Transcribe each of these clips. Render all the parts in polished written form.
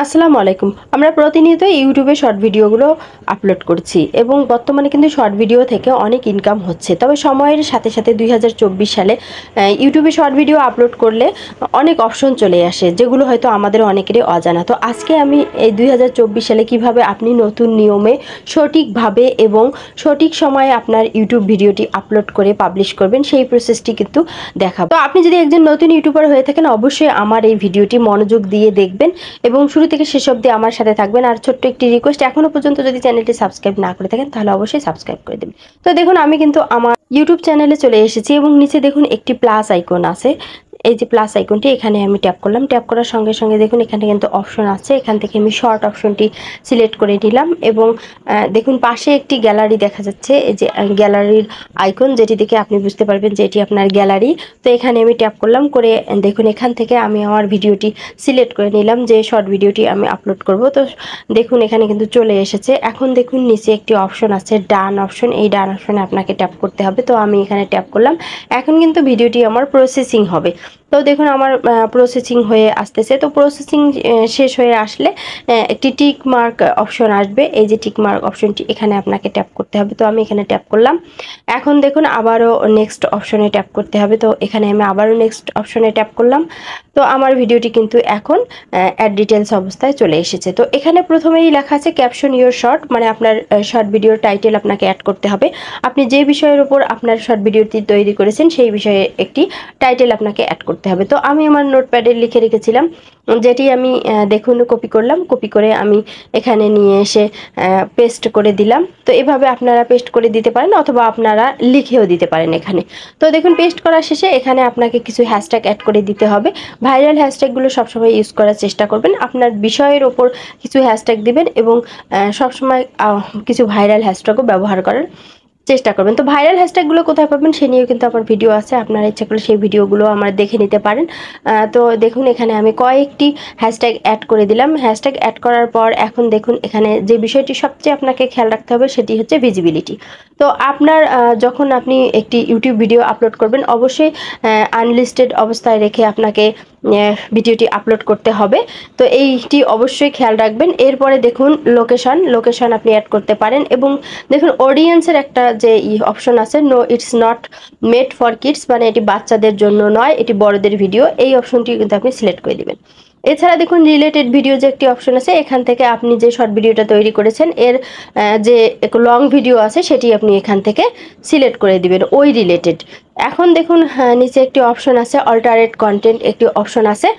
আসসালামু আলাইকুম। আমরা প্রতিনিয়ত ইউটিউবে শর্ট ভিডিওগুলো আপলোড করছি এবং বর্তমানে কিন্তু শর্ট ভিডিও থেকে অনেক ইনকাম হচ্ছে। তবে সময়ের সাথে সাথে ২০২৪ সালে ইউটিউবে শর্ট ভিডিও আপলোড করলে অনেক অপশন চলে আসে, যেগুলো হয়তো আমাদের অনেকেরই অজানা। তো আজকে আমি এই ২০২৪ সালে কিভাবে আপনি নতুন নিয়মে সঠিকভাবে এবং সঠিক সময়ে আপনার ইউটিউব ভিডিওটি আপলোড করে পাবলিশ করবেন, সেই প্রসেসটি কিন্তু দেখাবো। তো আপনি যদি একজন নতুন ইউটিউবার হয়ে থাকেন, অবশ্যই আমার এই ভিডিওটি মনোযোগ দিয়ে দেখবেন এবং শুরু থেকে শেষ অবধি আমার সাথে থাকবেন। আর ছোট্ট একটি রিকোয়েস্ট, এখনো পর্যন্ত যদি চ্যানেলটি সাবস্ক্রাইব না করে থাকেন তাহলে অবশ্যই সাবস্ক্রাইব করে দেবেন। তো দেখুন, আমি কিন্তু আমার ইউটিউব চ্যানেলে চলে এসেছি এবং নিচে দেখুন একটি প্লাস আইকন আছে। এই যে প্লাস আইকনটি, এখানে আমি ট্যাপ করলাম। ট্যাপ করার সঙ্গে সঙ্গে দেখুন এখানে কিন্তু অপশন আছে। এখান থেকে আমি শর্ট অপশনটি সিলেক্ট করে নিলাম এবং দেখুন পাশে একটি গ্যালারি দেখা যাচ্ছে। এই যে গ্যালারির আইকন, যেটি দেখে আপনি বুঝতে পারবেন যে এটি আপনার গ্যালারি। তো এখানে আমি ট্যাপ করলাম, করে দেখুন এখান থেকে আমি আমার ভিডিওটি সিলেক্ট করে নিলাম যে শর্ট ভিডিওটি আমি আপলোড করব। তো দেখুন এখানে কিন্তু চলে এসেছে। এখন দেখুন নিচে একটি অপশন আছে ডান অপশন, এই ডান অপশনে আপনাকে ট্যাপ করতে হবে। তো আমি এখানে ট্যাপ করলাম। এখন কিন্তু ভিডিওটি আমার প্রসেসিং হবে। তো দেখুন আমার প্রসেসিং হয়ে আসতেছে। তো প্রসেসিং শেষ হয়ে আসলে একটি টিক মার্ক অপশন আসবে। এই যে টিক মার্ক অপশনটি, এখানে আপনাকে ট্যাপ করতে হবে। তো আমি এখানে ট্যাপ করলাম। এখন দেখুন আবারও নেক্সট অপশনে ট্যাপ করতে হবে। তো এখানে আমি আবারও নেক্সট অপশনে ট্যাপ করলাম। তো আমার ভিডিওটি কিন্তু এখন অ্যাড ডিটেলস অবস্থায় চলে এসেছে। তো এখানে প্রথমেই লেখা আছে ক্যাপশন ইউর শর্ট, মানে আপনার শর্ট ভিডিওর টাইটেল আপনাকে অ্যাড করতে হবে। আপনি যে বিষয়ের উপর আপনার শর্ট ভিডিওটি তৈরি করেছেন সেই বিষয়ে একটি টাইটেল আপনাকে অ্যাড করতে হবে। তো আমি আমার নোটপ্যাডে লিখে রেখেছিলাম, যেটি আমি দেখুন কপি করলাম। কপি করে আমি এখানে নিয়ে এসে পেস্ট করে দিলাম। তো এভাবে আপনারা পেস্ট করে দিতে পারেন অথবা আপনারা লিখেও দিতে পারেন এখানে। তো দেখুন পেস্ট করা শেষে এখানে আপনাকে কিছু হ্যাশট্যাগ অ্যাড করে দিতে হবে। ভাইরাল হ্যাশট্যাগুলো সবসময় ইউজ করার চেষ্টা করবেন। আপনার বিষয়ের ওপর কিছু হ্যাশট্যাগ দিবেন এবং সবসময় কিছু ভাইরাল হ্যাশট্যাগও ব্যবহার করার চেষ্টা করবেন। তো ভাইরাল হ্যাশট্যাগুলো কোথায় পাবেন সে নিয়েও কিন্তু আমার ভিডিও আছে, আপনারা ইচ্ছা করলে সেই ভিডিওগুলো আমার দেখে নিতে পারেন। তো দেখুন এখানে আমি কয়েকটি হ্যাশট্যাগ অ্যাড করে দিলাম। হ্যাশট্যাগ অ্যাড করার পর এখন দেখুন এখানে যে বিষয়টি সবচেয়ে আপনাকে খেয়াল রাখতে হবে সেটি হচ্ছে ভিজিবিলিটি। তো আপনার যখন আপনি একটি ইউটিউব ভিডিও আপলোড করবেন, অবশ্যই আনলিস্টেড অবস্থায় রেখে আপনাকে ভিডিওটি আপলোড করতে হবে। তো এইটি অবশ্যই খেয়াল রাখবেন। এরপরে দেখুন লোকেশন আপনি অ্যাড করতে পারেন এবং দেখুন অডিয়েন্সের একটা যে অপশন আছে, no it's not made for kids, মানে এটি বাচ্চাদের জন্য নয়, এটি বড়দের ভিডিও, এই অপশনটি কিন্তু আপনি সিলেক্ট করে দিবেন। এছাড়া দেখুন রিলেটেড ভিডিও যে একটি অপশন আছে, এখান থেকে আপনি যে শর্ট ভিডিওটা তৈরি করেছেন এর যে লং ভিডিও আছে সেটি আপনি এখান থেকে সিলেক্ট করে দিবেন ওই রিলেটেড। এখন দেখুন নিচে একটি অপশন আছে অল্টারেট কন্টেন্ট, একটি অপশন আছে।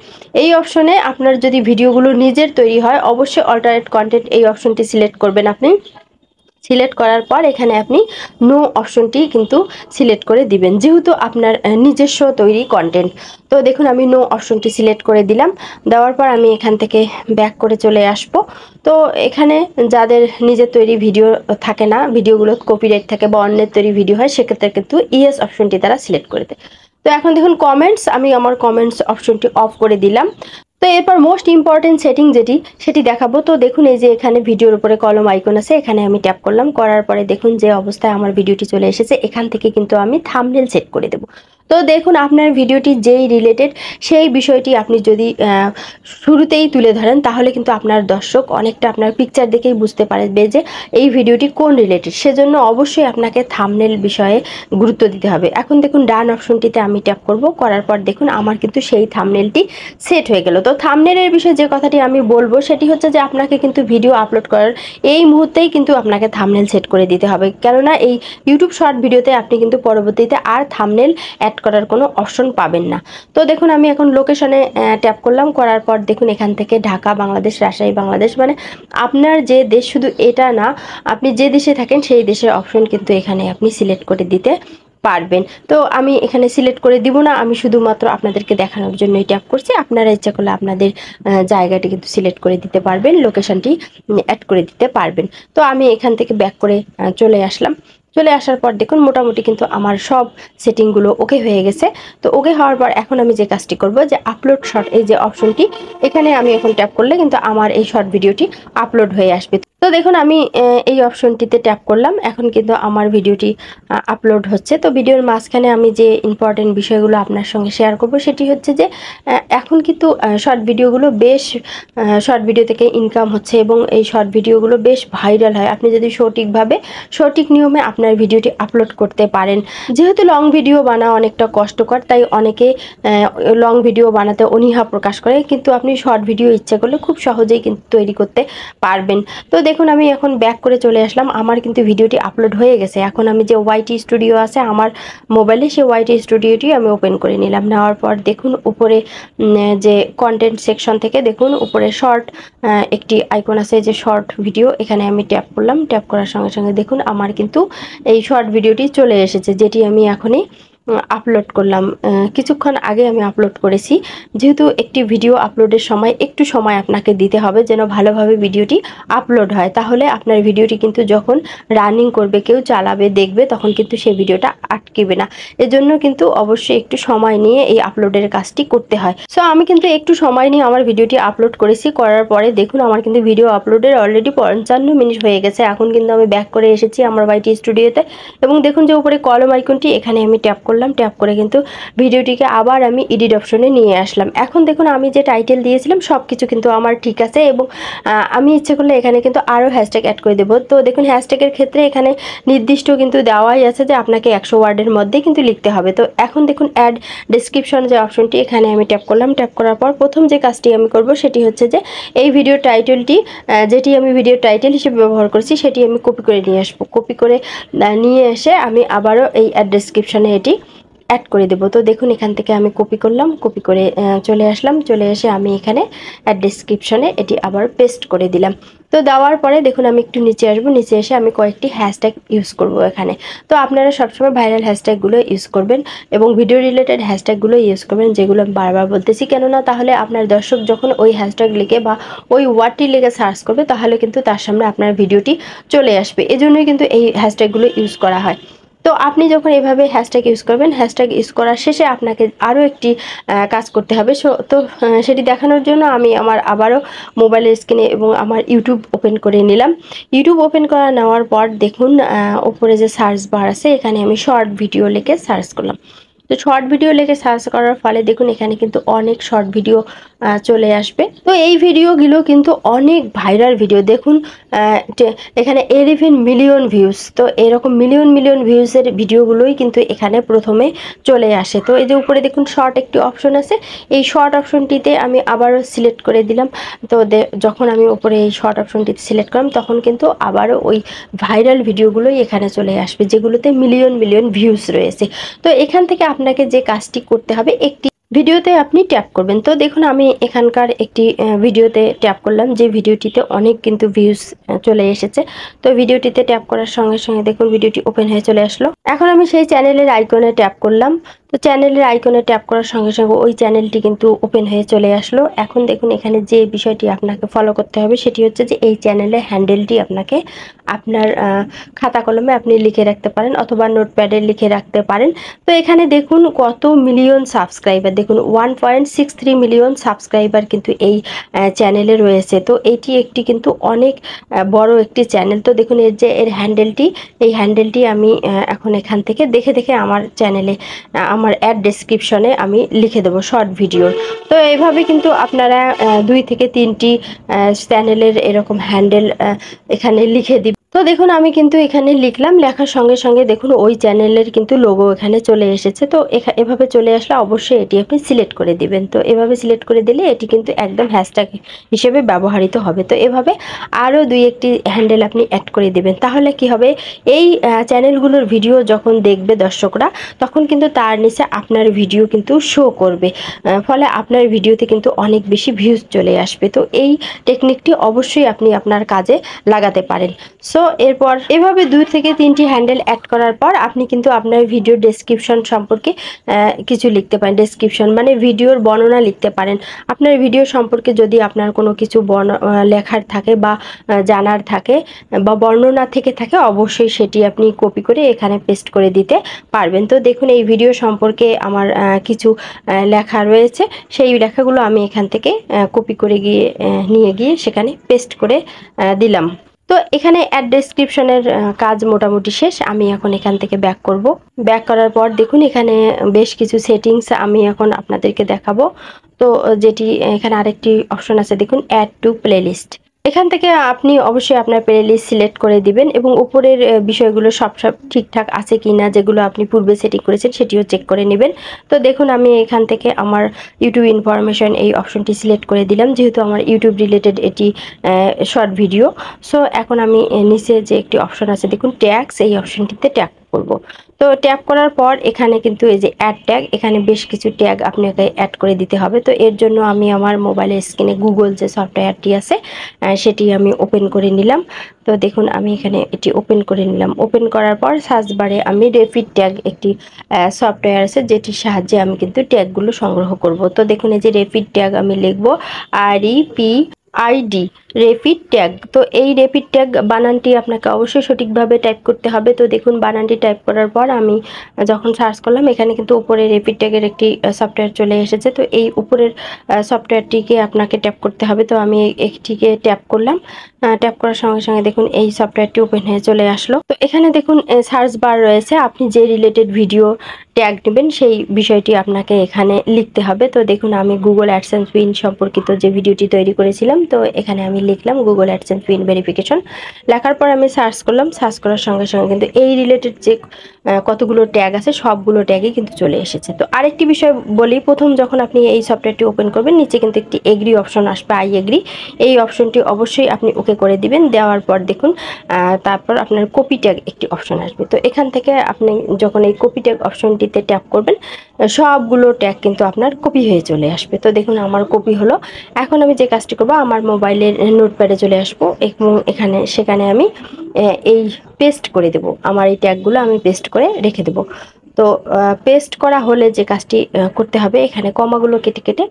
এই অপশনে আপনার যদি ভিডিওগুলো নিজের তৈরি হয়, অবশ্যই অল্টারেট কন্টেন্ট এই অপশনটি সিলেক্ট করবেন। আপনি সিলেক্ট করার পর এখানে আপনি নো অপশনটি কিন্তু সিলেক্ট করে দিবেন, যেহেতু আপনার নিজস্ব তৈরি কন্টেন্ট। তো দেখুন আমি নো অপশনটি সিলেক্ট করে দিলাম। দেওয়ার পর আমি এখান থেকে ব্যাক করে চলে আসব। তো এখানে যাদের নিজের তৈরি ভিডিও থাকে না, ভিডিওগুলো কপিরাইট থাকে বা অন্যের তৈরি ভিডিও হয়, সেক্ষেত্রে কিন্তু ইয়েস অপশনটি তারা সিলেক্ট করে দেয়। তো এখন দেখুন কমেন্টস, আমি আমার কমেন্টস অপশনটি অফ করে দিলাম। তো এরপর মোস্ট ইম্পর্টেন্ট সেটিং সেটি দেখাবো। তো দেখুন এই যে এখানে ভিডিওর উপরে কলম আইকন আছে, এখানে আমি ট্যাপ করলাম। করার পরে দেখুন যে অবস্থায় আমার ভিডিওটি চলে এসেছে, এখান থেকে কিন্তু আমি থাম্বনেল সেট করে দেব। তো দেখুন আপনার ভিডিওটি যেই রিলেটেড সেই বিষয়টি আপনি যদি শুরুতেই তুলে ধরেন, তাহলে কিন্তু আপনার দর্শক অনেকটা আপনার পিকচার দেখেই বুঝতে পারবে যে এই ভিডিওটি কোন রিলেটেড। সেজন্য অবশ্যই আপনাকে থাম্বনেল বিষয়ে গুরুত্ব দিতে হবে। এখন দেখুন ডান অপশনটিতে আমি ট্যাপ করব। করার পর দেখুন আমার কিন্তু সেই থাম্বনেলটি সেট হয়ে গেল। তো থাম্বনেলের বিষয়ে যে কথাটি আমি বলবো সেটি হচ্ছে যে আপনাকে কিন্তু ভিডিও আপলোড করার এই মুহূর্তেই কিন্তু আপনাকে থাম্বনেল সেট করে দিতে হবে, কেননা এই ইউটিউব শর্ট ভিডিওতে আপনি কিন্তু পরবর্তীতে আর থাম্বনেল অ্যাড করার কোনো অপশন পাবেন না। তো দেখুন আমি এখন লোকেশনে ট্যাপ করলাম। করার পর দেখুন এখান থেকে ঢাকা বাংলাদেশ, রাজশাহী বাংলাদেশ, মানে আপনার যে দেশ, শুধু এটা না, আপনি যে দেশে থাকেন সেই দেশের অপশন কিন্তু এখানে আপনি সিলেক্ট করে দিতে পারবেন। তো আমি এখানে সিলেক্ট করে দিব না, আমি শুধুমাত্র আপনাদেরকে দেখানোর জন্যই ট্যাপ করছি। আপনারা ইচ্ছা করলে আপনাদের জায়গাটি কিন্তু সিলেক্ট করে দিতে পারবেন, লোকেশনটি অ্যাড করে দিতে পারবেন। তো আমি এখান থেকে ব্যাক করে চলে আসলাম। চলে আসার পর দেখুন মোটামুটি কিন্তু আমার সব সেটিংগুলো ওকে হয়ে গেছে। তো ওকে হওয়ার পর এখন আমি যে কাজটি করব, যে আপলোড শর্ট, এই যে অপশনটি, এখানে আমি এখন ট্যাপ করলে কিন্তু আমার এই শর্ট ভিডিওটি আপলোড হয়ে আসবে। তো দেখুন আমি এই অপশনটিতে ট্যাপ করলাম। এখন কিন্তু আমার ভিডিওটি আপলোড হচ্ছে। তো ভিডিওর মাঝখানে আমি যে ইম্পর্টেন্ট বিষয়গুলো আপনার সঙ্গে শেয়ার করব সেটি হচ্ছে যে এখন কিন্তু শর্ট ভিডিওগুলো বেশ শর্ট ভিডিও থেকে ইনকাম হচ্ছে এবং এই শর্ট ভিডিওগুলো বেশ ভাইরাল হয় আপনি যদি সঠিকভাবে সঠিক নিয়মে আপনার ভিডিওটি আপলোড করতে পারেন। যেহেতু লং ভিডিও বানানো অনেকটা কষ্টকর, তাই অনেকে লং ভিডিও বানাতে অনীহা প্রকাশ করে, কিন্তু আপনি শর্ট ভিডিও ইচ্ছা করলে খুব সহজেই কিন্তু তৈরি করতে পারবেন। তো দেখুন আমি এখন ব্যাক করে চলে আসলাম। আমার কিন্তু ভিডিওটি আপলোড হয়ে গেছে। এখন আমি যে ওয়াইটি স্টুডিও আছে আমার মোবাইলে, সেই ওয়াইটি স্টুডিওটি আমি ওপেন করে নিলাম। নেওয়ার পর দেখুন উপরে যে কন্টেন্ট সেকশন থেকে দেখুন উপরে শর্ট একটি আইকন আছে, যে শর্ট ভিডিও, এখানে আমি ট্যাপ করলাম। ট্যাপ করার সঙ্গে সঙ্গে দেখুন আমার কিন্তু এই শর্ট ভিডিওটি চলে এসেছে, যেটি আমি এখনই আপলোড করলাম। কিছুক্ষণ আগে আমি আপলোড করেছি। যেহেতু একটি ভিডিও আপলোডের সময় একটু সময় আপনাকে দিতে হবে যেন ভালোভাবে ভিডিওটি আপলোড হয়, তাহলে আপনার ভিডিওটি কিন্তু যখন রানিং করবে, কেউ চালাবে, দেখবে, তখন কিন্তু সেই ভিডিওটা আটকেবে না। এজন্য কিন্তু অবশ্যই একটু সময় নিয়ে এই আপলোডের কাজটি করতে হয়। সো আমি কিন্তু একটু সময় নিয়ে আমার ভিডিওটি আপলোড করেছি। করার পরে দেখুন আমার কিন্তু ভিডিও আপলোডের অলরেডি 55 মিনিট হয়ে গেছে। এখন কিন্তু আমি ব্যাক করে এসেছি আমার ওয়াইটি স্টুডিওতে এবং দেখুন যে উপরে কলম আইকনটি, এখানে আমি ট্যাপ করলাম। ট্যাপ করে কিন্তু ভিডিওটিকে আবার আমি এডিট অপশনে নিয়ে আসলাম। এখন দেখুন আমি যে টাইটেল দিয়েছিলাম সব কিছু কিন্তু আমার ঠিক আছে এবং আমি ইচ্ছে করলে এখানে কিন্তু আরও হ্যাশট্যাগ অ্যাড করে দেবো। তো দেখুন হ্যাশট্যাগের ক্ষেত্রে এখানে নির্দিষ্ট কিন্তু দেওয়াই আছে যে আপনাকে 100 ওয়ার্ডের মধ্যে কিন্তু লিখতে হবে। তো এখন দেখুন অ্যাড ডেসক্রিপশন যে অপশনটি, এখানে আমি ট্যাপ করলাম। ট্যাপ করার পর প্রথম যে কাজটি আমি করব সেটি হচ্ছে যে এই ভিডিও টাইটেলটি, যেটি আমি ভিডিও টাইটেল হিসেবে ব্যবহার করছি, সেটি আমি কপি করে নিয়ে আসবো। কপি করে নিয়ে এসে আমি আবারও এই অ্যাড ডেসক্রিপশনে এটি অ্যাড করে দেবো। তো দেখুন এখান থেকে আমি কপি করলাম, কপি করে চলে আসলাম। চলে এসে আমি এখানে অ্যাড ডেসক্রিপশনে এটি আবার পেস্ট করে দিলাম। তো দেওয়ার পরে দেখুন আমি একটু নিচে আসবো। নিচে এসে আমি কয়েকটি হ্যাশট্যাগ ইউজ করব এখানে। তো আপনারা সবসময় ভাইরাল হ্যাশট্যাগুলো ইউজ করবেন এবং ভিডিও রিলেটেড হ্যাশট্যাগুলো ইউজ করবেন, যেগুলো আমি বারবার বলতেছি। কেননা তাহলে আপনার দর্শক যখন ওই হ্যাশট্যাগ লিখে বা ওই ওয়ার্ডটি লিখে সার্চ করবে, তাহলে কিন্তু তার সামনে আপনার ভিডিওটি চলে আসবে। এজন্যই কিন্তু এই হ্যাশট্যাগুলো ইউজ করা হয়। তো আপনি যখন এভাবে হ্যাশট্যাগ ইউজ করবেন, হ্যাশট্যাগ ইউজ করার শেষে আপনাকে আরও একটি কাজ করতে হবে। তো সেটি দেখানোর জন্য আমি আমার আবারও মোবাইলের স্ক্রিনে এবং আমার ইউটিউব ওপেন করে নিলাম। ইউটিউব ওপেন করা নেওয়ার পর দেখুন ওপরে যে সার্চ বার আছে, এখানে আমি শর্ট ভিডিও লিখে সার্চ করলাম। তো শর্ট ভিডিও লিখে সার্চ করার ফলে দেখুন এখানে কিন্তু অনেক শর্ট ভিডিও চলে আসবে। তো এই ভিডিওগুলো কিন্তু অনেক ভাইরাল ভিডিও। দেখুন এখানে 11 মিলিয়ন ভিউজ। তো এরকম মিলিয়ন মিলিয়ন ভিউজের ভিডিওগুলোই কিন্তু এখানে প্রথমে চলে আসে। তো এই যে উপরে দেখুন শর্ট একটি অপশন আছে, এই শর্ট অপশনটিতে আমি আবারও সিলেক্ট করে দিলাম। তো যখন আমি উপরে এই শর্ট অপশনটিতে সিলেক্ট করলাম, তখন কিন্তু আবারও ওই ভাইরাল ভিডিওগুলোই এখানে চলে আসবে, যেগুলোতে মিলিয়ন মিলিয়ন ভিউজ রয়েছে। তো এখান থেকে আপনাকে যে কাজটি করতে হবে, একটি ভিডিওতে আপনি ট্যাপ করবেন। তো দেখুন আমি এখানকার একটি ভিডিওতে ট্যাপ করলাম, যে ভিডিওটিতে অনেক কিন্তু ভিউজ চলে এসেছে। তো ভিডিওটিতে ট্যাপ করার সঙ্গে সঙ্গে দেখুন ভিডিওটি ওপেন হয়ে চলে আসলো। এখন আমি সেই চ্যানেলের আইকনে ট্যাপ করলাম। তো চ্যানেলের আইকনে ট্যাপ করার সঙ্গে সঙ্গে ওই চ্যানেলটি কিন্তু ওপেন হয়ে চলে আসলো। এখন দেখুন এখানে যে বিষয়টি আপনাকে ফলো করতে হবে সেটি হচ্ছে যে এই চ্যানেলের হ্যান্ডেলটি আপনাকে আপনার খাতা কলমে আপনি লিখে রাখতে পারেন অথবা নোটপ্যাডে লিখে রাখতে পারেন। তো এখানে দেখুন কত মিলিয়ন সাবস্ক্রাইবার, দেখুন 1.63 মিলিয়ন সাবস্ক্রাইবার কিন্তু এই চ্যানেলে রয়েছে। তো এটি একটি কিন্তু অনেক বড় একটি চ্যানেল। তো দেখুন এর হ্যান্ডেলটি, এই হ্যান্ডেলটি আমি এখন এখান থেকে দেখে দেখে আমার চ্যানেলে আমার অ্যাড ডেসক্রিপশনে আমি লিখে দেবো শর্ট ভিডিও। তো এইভাবে কিন্তু আপনারা 2 থেকে 3টি চ্যানেলের এরকম হ্যান্ডেল এখানে লিখে দিবেন। তো দেখুন আমি কিন্তু এখানে লিখলাম, লেখার সঙ্গে সঙ্গে দেখুন ওই চ্যানেলের কিন্তু লোগো এখানে চলে এসেছে। তো এভাবে চলে আসলে অবশ্যই এটি আপনি সিলেক্ট করে দিবেন। তো এভাবে সিলেক্ট করে দিলে এটি কিন্তু একদম হ্যাশট্যাগ হিসেবে ব্যবহৃত হবে। তো এভাবে আরও 2-1টি হ্যান্ডেল আপনি অ্যাড করে দিবেন। তাহলে কি হবে, এই চ্যানেলগুলোর ভিডিও যখন দেখবে দর্শকরা, তখন কিন্তু তার নিচে আপনার ভিডিও কিন্তু শো করবে, ফলে আপনার ভিডিওতে কিন্তু অনেক বেশি ভিউজ চলে আসবে। তো এই টেকনিকটি অবশ্যই আপনি আপনার কাজে লাগাতে পারেন। সো এরপর এভাবে 2 থেকে 3টি হ্যান্ডেল অ্যাড করার পর আপনি কিন্তু আপনার ভিডিও ডেসক্রিপশন সম্পর্কে কিছু লিখতে পারেন। ডেসক্রিপশন মানে ভিডিওর বর্ণনা লিখতে পারেন। আপনার ভিডিও সম্পর্কে যদি আপনার কোনো কিছু লেখার থাকে বা জানার থাকে বা বর্ণনা থেকে থাকে, অবশ্যই সেটি আপনি কপি করে এখানে পেস্ট করে দিতে পারবেন। তো দেখুন এই ভিডিও সম্পর্কে আমার কিছু লেখা রয়েছে, সেই লেখাগুলো আমি এখান থেকে কপি করে নিয়ে গিয়ে সেখানে পেস্ট করে দিলাম। তো এখানে অ্যাড ডেসক্রিপশনের কাজ মোটামুটি শেষ। আমি এখন এখান থেকে ব্যাক করব। ব্যাক করার পর দেখুন এখানে বেশ কিছু সেটিংস আমি এখন আপনাদেরকে দেখাবো। তো যেটি এখানে আরেকটি অপশন আছে দেখুন, অ্যাড টু প্লেলিস্ট। এখান থেকে আপনি অবশ্যই আপনার প্লেলিস্ট সিলেক্ট করে দিবেন এবং উপরের বিষয়গুলো সব ঠিকঠাক আছে কি না, যেগুলো আপনি পূর্বে সেটিং করেছেন সেটিও চেক করে নেবেন। তো দেখুন আমি এখান থেকে আমার ইউটিউব ইনফরমেশন এই অপশনটি সিলেক্ট করে দিলাম, যেহেতু আমার ইউটিউব রিলেটেড এটি শর্ট ভিডিও। সো এখন আমি নিচে যে একটি অপশন আছে দেখুন ট্যাগস, এই অপশনটিতে ট্যাগ করব। তো ট্যাপ করার পর এখানে কিন্তু এই যে অ্যাড ট্যাগ, এখানে বেশ কিছু ট্যাগ আপনাকে অ্যাড করে দিতে হবে। তো এর জন্য আমি আমার মোবাইলের স্ক্রিনে গুগল যে সফটওয়্যারটি আছে সেটি আমি ওপেন করে নিলাম। তো দেখুন আমি এখানে এটি ওপেন করে নিলাম। ওপেন করার পর সার্চ বারে আমি রেপিড ট্যাগ একটি সফটওয়্যার আছে, যেটির সাহায্যে আমি কিন্তু ট্যাগগুলো সংগ্রহ করব। তো দেখুন এই যে রেপিড ট্যাগ আমি লিখব REPID, রেপিড ট্যাগ। তো এই রেপিড ট্যাগ বানানটি আপনাকে অবশ্যই সঠিকভাবে টাইপ করতে হবে। তো দেখুন বানানটি টাইপ করার পর আমি যখন সার্চ করলাম এখানে কিন্তু উপরে রেপিড ট্যাগের একটি সফটওয়্যার চলে এসেছে। তো এই উপরের সফটওয়্যারটিকে আপনাকে ট্যাপ করতে হবে। তো আমি একটিকে ট্যাপ করলাম। ট্যাপ করার সঙ্গে সঙ্গে দেখুন এই সফটওয়্যারটি ওপেন হয়ে চলে আসলো। তো এখানে দেখুন সার্চ বার রয়েছে, আপনি যে রিলেটেড ভিডিও ট্যাগ নেবেন সেই বিষয়টি আপনাকে এখানে লিখতে হবে। তো দেখুন আমি গুগল অ্যাডসেন্স পিন সম্পর্কিত যে ভিডিওটি তৈরি করেছিলাম, তো এখানে আমি লিখলাম গুগল অ্যাডসেন্স পিন ভেরিফিকেশন। লেখার পর আমি সার্চ করলাম। সার্চ করার সঙ্গে সঙ্গে কিন্তু এই রিলেটেড যে কতগুলো ট্যাগ আছে সবগুলো ট্যাগই কিন্তু চলে এসেছে। তো আরেকটি বিষয় বলি, প্রথম যখন আপনি এই সফটওয়্যারটি ওপেন করবেন নিচে কিন্তু একটি এগ্রি অপশন আসবে, আই এগ্রি। এই অপশনটি অবশ্যই আপনি ওকে করে দিবেন। দেওয়ার পর দেখুন তারপর আপনার কপি ট্যাগ একটি অপশন আসবে। তো এখান থেকে আপনি যখন এই কপি ট্যাগ অপশনটিতে ট্যাপ করবেন সবগুলো ট্যাগ কিন্তু আপনার কপি হয়ে চলে আসবে। তো দেখুন আমার কপি হলো। এখন আমি যে কাজটি করব, আমার মোবাইলের নোটপ্যাডে চলে আসবো এবং সেখানে আমি এই পেস্ট করে দেব। আমার এই ট্যাগগুলো আমি পেস্ট করে রেখে দেব। তো পেস্ট করা হলে যে কাজটি করতে হবে, এখানে কমাগুলো কেটে কেটে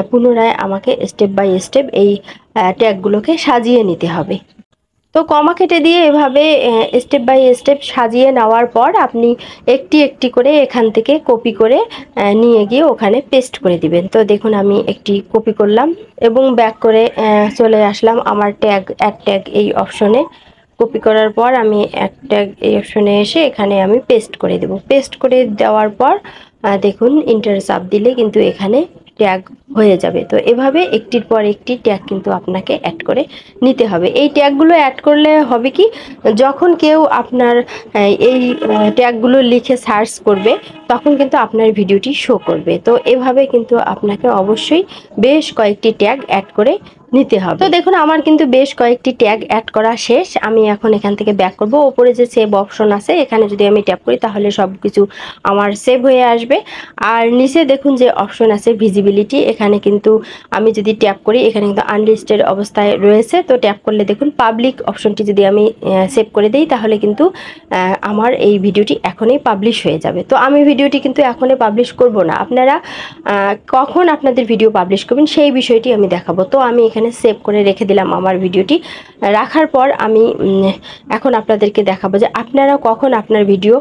পুনরায় আমাকে স্টেপ বাই স্টেপ এই ট্যাগগুলোকে সাজিয়ে নিতে হবে। তো কমা কেটে দিয়ে এভাবে স্টেপ বাই স্টেপ সাজিয়ে নেওয়ার পর আপনি একটি একটি করে এখান থেকে কপি করে নিয়ে গিয়ে ওখানে পেস্ট করে দিবেন। তো দেখুন আমি একটি কপি করলাম এবং ব্যাক করে চলে আসলাম আমার এক ট্যাগ এই অপশনে। কপি করার পর আমি এক ট্যাগ এই অপশনে এসে এখানে আমি পেস্ট করে দেব। পেস্ট করে দেওয়ার পর দেখুন ইন্টার চাপ দিলে কিন্তু এখানে ট্যাগ হয়ে যাবে। তো এভাবে একটির পর একটি ট্যাগ কিন্তু আপনাকে অ্যাড করে নিতে হবে। এই ট্যাগগুলো অ্যাড করলে হবে কি, যখন কেউ আপনার এই ট্যাগগুলো লিখে সার্চ করবে তখন কিন্তু আপনার ভিডিওটি শো করবে। তো এভাবে কিন্তু আপনাকে অবশ্যই বেশ কয়েকটি ট্যাগ অ্যাড করে নিতে হবে। তো দেখুন আমার কিন্তু বেশ কয়েকটি ট্যাগ অ্যাড করা শেষ। আমি এখন এখান থেকে ব্যাক করব। ওপরে যে সেভ অপশন আছে এখানে যদি আমি ট্যাপ করি তাহলে সব কিছু আমার সেভ হয়ে আসবে। আর নিচে দেখুন যে অপশন আছে ভিজিবিলিটি, এখানে কিন্তু আমি যদি ট্যাপ করি এখানে কিন্তু আনলিস্টেড অবস্থায় রয়েছে। তো ট্যাপ করলে দেখুন পাবলিক অপশনটি যদি আমি সেভ করে দিই তাহলে কিন্তু আমার এই ভিডিওটি এখনই পাবলিশ হয়ে যাবে। তো আমি ভিডিওটি কিন্তু এখনই পাবলিশ করব না, আপনারা কখন আপনাদের ভিডিও পাবলিশ করবেন সেই বিষয়টি আমি দেখাবো। তো আমি এখানে সেভ করে রেখে দিলাম আমার ভিডিওটি। রাখার পর আমি এখন আপনাদেরকে দেখাবো যে আপনারা কখন আপনার ভিডিও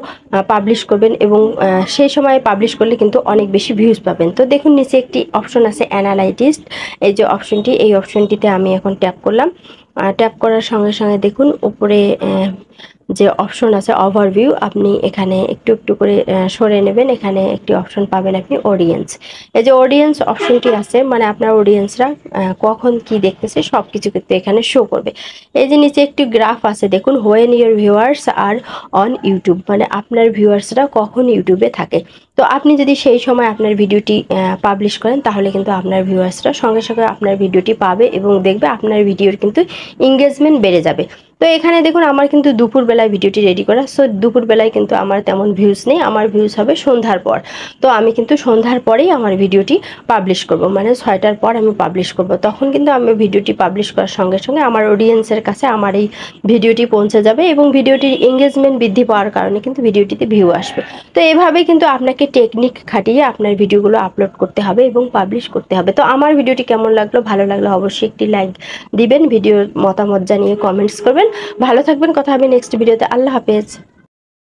পাবলিশ করবেন এবং সেই সময় পাবলিশ করলে কিন্তু অনেক বেশি ভিউজ পাবেন। তো দেখুন নিচে একটি অপশন আছে অ্যানালাইটিস্ট, এই যে অপশনটি, এই অপশনটিতে আমি এখন ট্যাপ করলাম। ট্যাপ করার সঙ্গে সঙ্গে দেখুন উপরে যে অপশন আছে ওভারভিউ, আপনি এখানে একটু একটু করে সরে নেবেন। এখানে একটি অপশন পাবেন আপনি অডিয়েন্স। এই যে অডিয়েন্স অপশনটি আছে মানে আপনার অডিয়েন্সরা কখন কি দেখতেছে সব কিছু কিন্তু এখানে শো করবে। এই যে নিচে একটি গ্রাফ আছে দেখুন, when your viewers are on YouTube, মানে আপনার ভিউয়ার্সরা কখন ইউটিউবে থাকে। তো আপনি যদি সেই সময় আপনার ভিডিওটি পাবলিশ করেন তাহলে কিন্তু আপনার ভিউয়ার্সরা সঙ্গে সঙ্গে আপনার ভিডিওটি পাবে এবং দেখবে, আপনার ভিডিওর কিন্তু এঙ্গেজমেন্ট বেড়ে যাবে। তো এখানে দেখুন আমার কিন্তু দুপুরবেলায় ভিডিওটি রেডি করা। সো দুপুরবেলায় কিন্তু আমার তেমন ভিউজ নেই, আমার ভিউজ হবে সন্ধ্যার পর। তো আমি কিন্তু সন্ধ্যার পরেই আমার ভিডিওটি পাবলিশ করব, মানে 6টার পর আমি পাবলিশ করব। তখন কিন্তু আমি ভিডিওটি পাবলিশ করার সঙ্গে সঙ্গে আমার অডিয়েন্সের কাছে আমার এই ভিডিওটি পৌঁছে যাবে এবং ভিডিওটির এঙ্গেজমেন্ট বৃদ্ধি পাওয়ার কারণে কিন্তু ভিডিওটিতে ভিউ আসবে। তো এভাবে কিন্তু আপনাকে টেকনিক খাটিয়ে আপনার ভিডিওগুলো আপলোড করতে হবে এবং পাবলিশ করতে হবে। তো আমার ভিডিওটি কেমন লাগলো, ভালো লাগলো অবশ্যই একটি লাইক দিবেন, ভিডিওর মতামত জানিয়ে কমেন্টস করবেন। ভালো থাকবেন, কথা হবে নেক্সট ভিডিওতে। আল্লাহ হাফেজ।